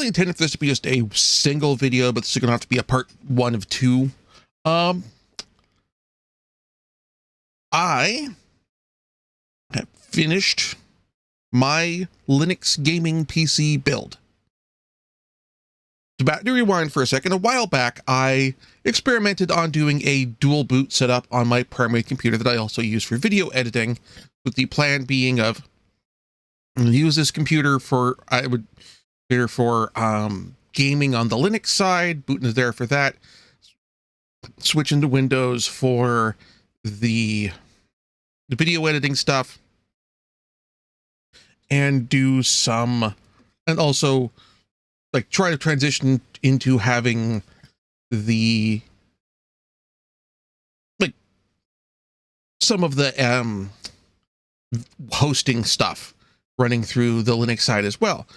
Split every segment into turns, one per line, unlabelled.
originally intended for this to be just a single video, but this is going to have to be a part 1 of 2. I have finished my Linux gaming PC build. To rewind for a second, a while back, I experimented on doing a dual boot setup on my primary computer that I also use for video editing, with the plan being of use this computer for gaming on the Linux side, booting is there for that, switch into Windows for the video editing stuff, and do some, and also like try to transition into having the like some of the hosting stuff running through the Linux side as well.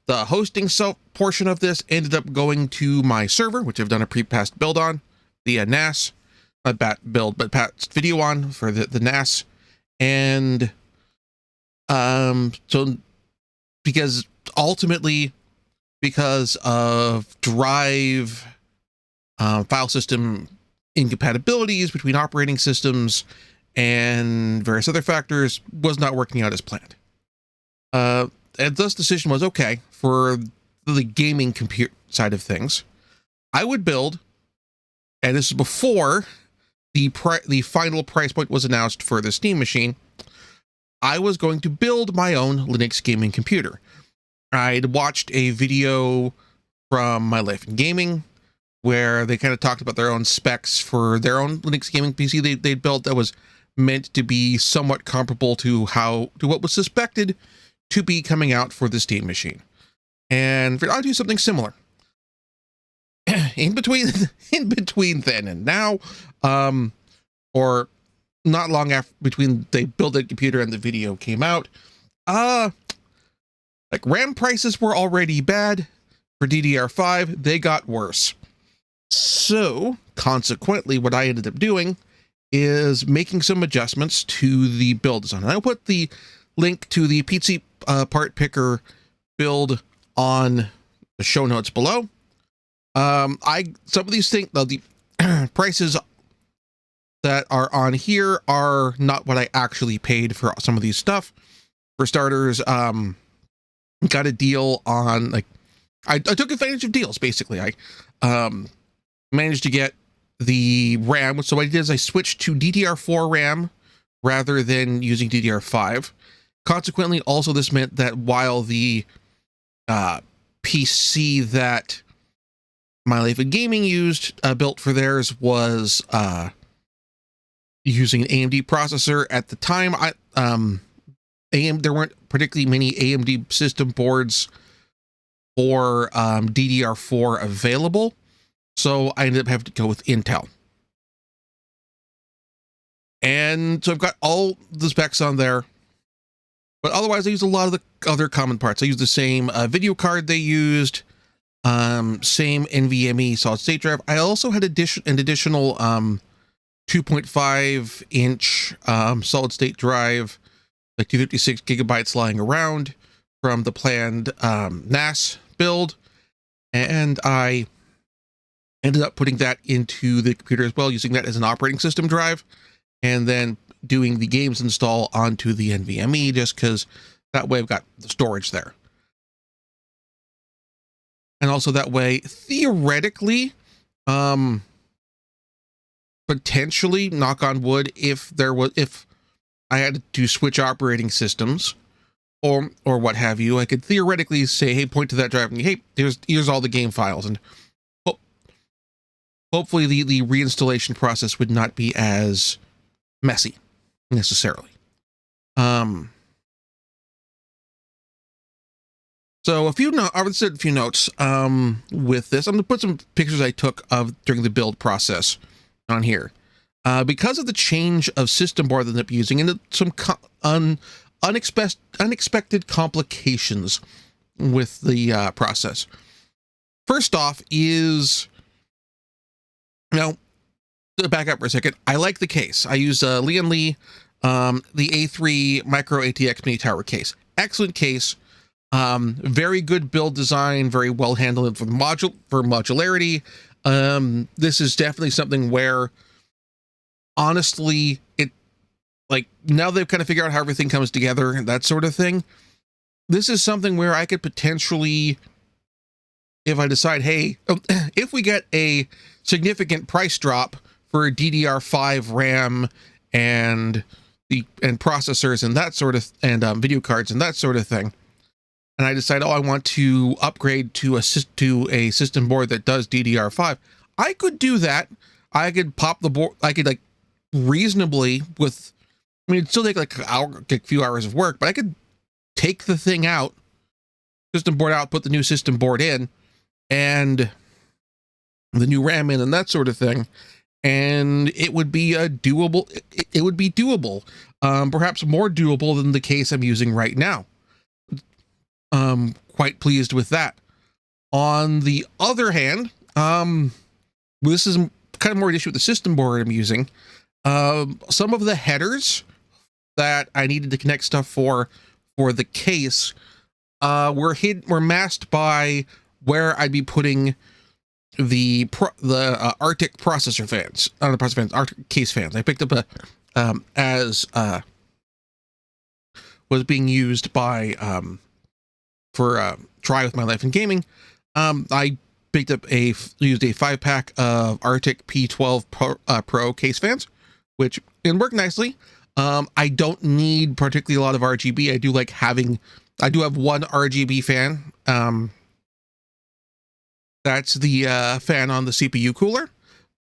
The hosting portion of this ended up going to my server, which I've done a pre-passed build on, the NAS, not bat build, but past video on for the NAS. And so because ultimately, because of drive file system incompatibilities between operating systems and various other factors, was not working out as planned. And thus decision was, okay, for the gaming computer side of things, I would build, and this is before the final price point was announced for the Steam machine, I was going to build my own Linux gaming computer. I'd watched a video from My Life in Gaming where they kind of talked about their own specs for their own Linux gaming PC they'd built that was meant to be somewhat comparable to what was suspected to be coming out for the Steam machine. And I'll do something similar. in between then and now, or not long after between they built the computer and the video came out, like RAM prices were already bad for DDR5, they got worse. So consequently, what I ended up doing is making some adjustments to the build design. And I'll put the link to the PC part picker build on the show notes below. Some of these things, the prices that are on here are not what I actually paid for some of these stuff. For starters, got a deal on, like, I took advantage of deals, basically. I managed to get the RAM. So what I did is I switched to DDR4 RAM rather than using DDR5. Consequently, also this meant that while the PC that My Life in Gaming used, built for theirs, was using an AMD processor at the time, there weren't particularly many AMD system boards for DDR4 available, so I ended up having to go with Intel. And so I've got all the specs on there, but otherwise I use a lot of the other common parts. I use the same video card they used, same NVMe solid state drive. I also had an additional 2.5 inch solid state drive, like 256 gigabytes lying around from the planned NAS build, and I ended up putting that into the computer as well, using that as an operating system drive, and then doing the games install onto the NVMe, just because that way I've got the storage there. And also that way, theoretically, potentially, knock on wood, if I had to switch operating systems or what have you, I could theoretically say, hey, point to that drive and hey, here's all the game files, and hopefully the reinstallation process would not be as messy necessarily. So I would say a few notes with this. I'm gonna put some pictures I took of during the build process on here. Because of the change of system board that I ended up using and some unexpected complications with the process. First off is, to back up for a second, I like the case. I use Lian Li, the A3 Micro ATX Mini Tower case. Excellent case. Very good build design, very well handled for modularity. This is definitely something where, honestly, it, like, now they've kind of figured out how everything comes together and that sort of thing. This is something where I could potentially, if I decide, hey, if we get a significant price drop for DDR5 RAM and processors and that sort of, and video cards and that sort of thing, and I decide, oh, I want to upgrade to a system board that does DDR5, I could do that. I could pop the board. I could, like, reasonably, with, I mean, it'd still take like a few hours of work, but I could take the thing out, system board out, put the new system board in, and the new RAM in, and that sort of thing, and it would be a doable. It would be doable, perhaps more doable than the case I'm using right now. Quite pleased with that. On the other hand, this is kind of more an issue with the system board I'm using. Some of the headers that I needed to connect stuff for the case were masked by where I'd be putting the Arctic processor fans, Arctic case fans. I picked up as was being used by for Try With My Life in Gaming. I picked up used a 5-pack of Arctic P12 Pro case fans, which can work nicely. I don't need particularly a lot of RGB. I do have one RGB fan. That's the fan on the CPU cooler,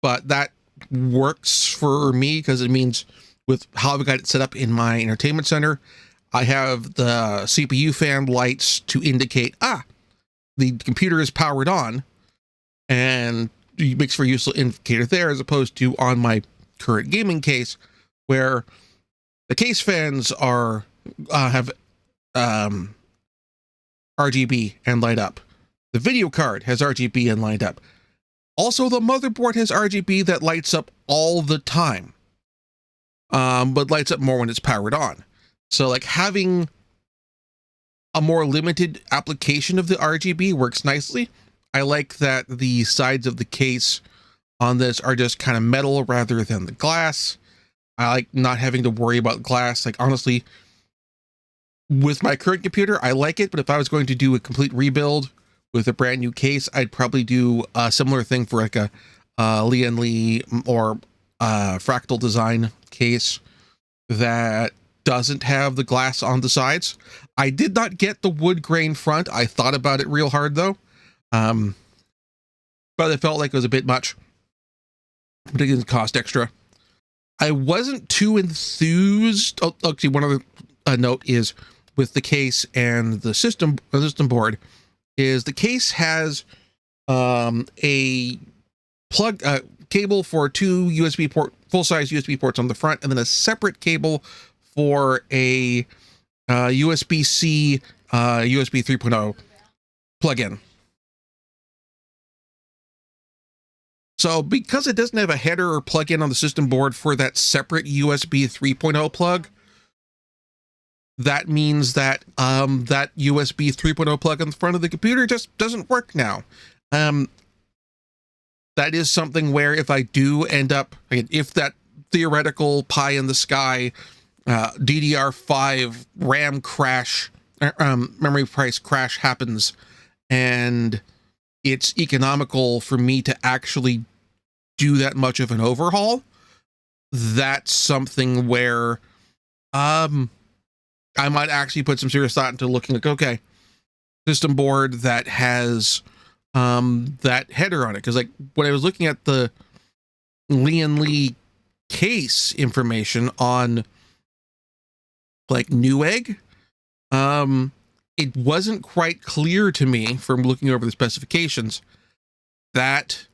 but that works for me because it means with how I've got it set up in my entertainment center, I have the CPU fan lights to indicate, the computer is powered on, and it makes for a useful indicator there, as opposed to on my current gaming case, where the case fans have RGB and light up. The video card has RGB and light up. Also, the motherboard has RGB that lights up all the time, but lights up more when it's powered on. So, like, having a more limited application of the RGB works nicely. I like that the sides of the case on this are just kind of metal rather than the glass. I like not having to worry about glass. Like, honestly, with my current computer, I like it, but if I was going to do a complete rebuild with a brand new case, I'd probably do a similar thing for like a Lian Li or Fractal Design case that doesn't have the glass on the sides. I did not get the wood grain front. I thought about it real hard though, but it felt like it was a bit much, but it didn't cost extra. I wasn't too enthused. Oh, actually, one other note is with the case and the system board is the case has a plug cable for two USB full-size USB ports on the front, and then a separate cable for a USB-C USB 3.0 plug-in. So because it doesn't have a header or plug-in on the system board for that separate USB 3.0 plug, that means that that USB 3.0 plug on the front of the computer just doesn't work now. That is something where if I do end up, if that theoretical pie in the sky DDR5 RAM crash, memory price crash happens, and it's economical for me to actually do that much of an overhaul, that's something where I might actually put some serious thought into looking like, okay, system board that has that header on it. Because like when I was looking at the Lian Li case information on like Newegg, it wasn't quite clear to me from looking over the specifications that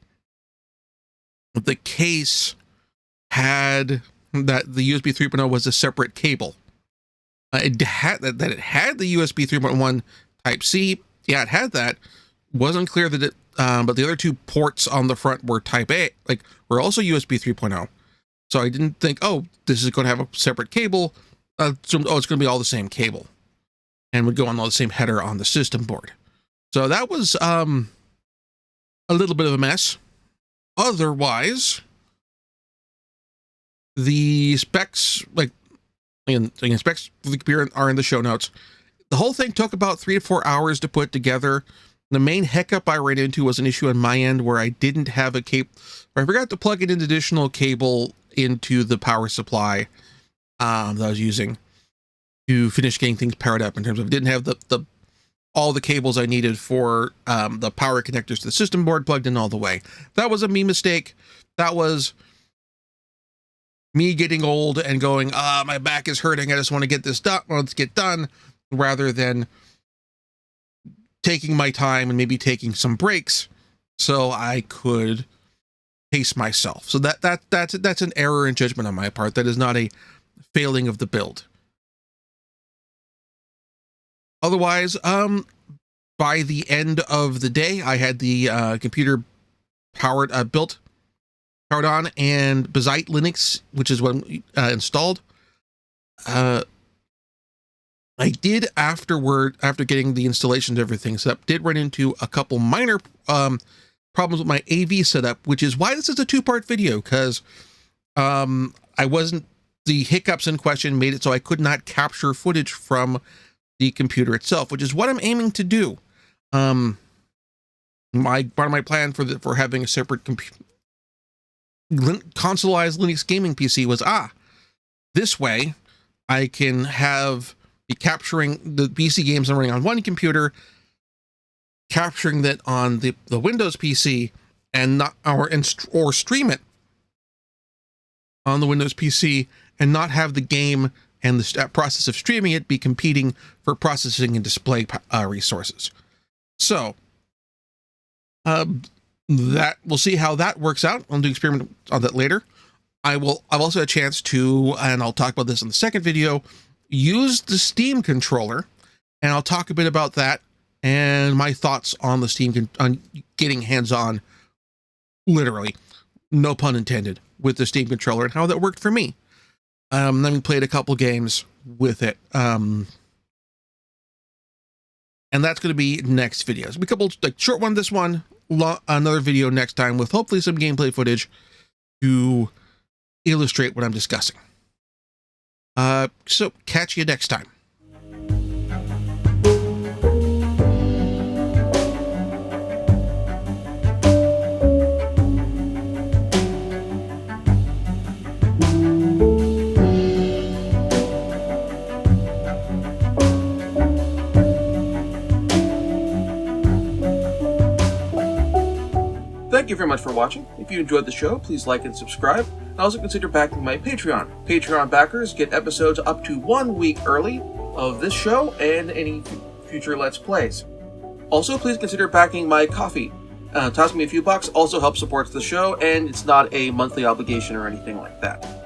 the case had that the USB 3.0 was a separate cable. It had that it had the USB 3.1 Type C. Yeah, it had that. Wasn't clear that it, but the other two ports on the front were Type A, like were also USB 3.0. So I didn't think, oh, this is going to have a separate cable. Oh, it's going to be all the same cable. and would go on the same header on the system board. So that was a little bit of a mess. Otherwise, the specs, specs for the computer are in the show notes. The whole thing took about 3 to 4 hours to put together. The main hiccup I ran into was an issue on my end where I didn't have a cable. I forgot to plug in an additional cable into the power supply that I was using to finish getting things powered up. In terms of, didn't have all the cables I needed for the power connectors to the system board plugged in all the way. That was a me mistake. That was me getting old and going, my back is hurting. I just want to get this done. Let's get done, rather than taking my time and maybe taking some breaks so I could pace myself. So that's an error in judgment on my part. That is not a failing of the build. Otherwise, by the end of the day, I had the computer powered on, and Bazzite Linux, which is what installed. I did after getting the installation of everything set up, did run into a couple minor problems with my AV setup, which is why this is a 2-part video, because the hiccups in question made it so I could not capture footage from the computer itself, which is what I'm aiming to do. Part of my plan for having a separate consoleized Linux gaming PC was, this way I can be capturing the PC games I'm running on one computer, capturing that on the Windows PC, and or stream it on the Windows PC, and not have the game and the process of streaming it be competing for processing and display resources. So that we'll see how that works out. I'll do an experiment on that later. I've also had a chance to, and I'll talk about this in the second video, use the Steam controller, and I'll talk a bit about that and my thoughts on the Steam on getting hands-on, literally, no pun intended, with the Steam controller and how that worked for me. Then we played a couple games with it. And that's going to be next videos. It'll be a couple, short one this one, another video next time with hopefully some gameplay footage to illustrate what I'm discussing. So catch you next time.
Thank you very much for watching. If you enjoyed the show, please like and subscribe. And also consider backing my Patreon. Patreon backers get episodes up to 1 week early of this show and any future Let's Plays. Also, please consider backing my Ko-fi. Tossing me a few bucks also helps support the show, and it's not a monthly obligation or anything like that.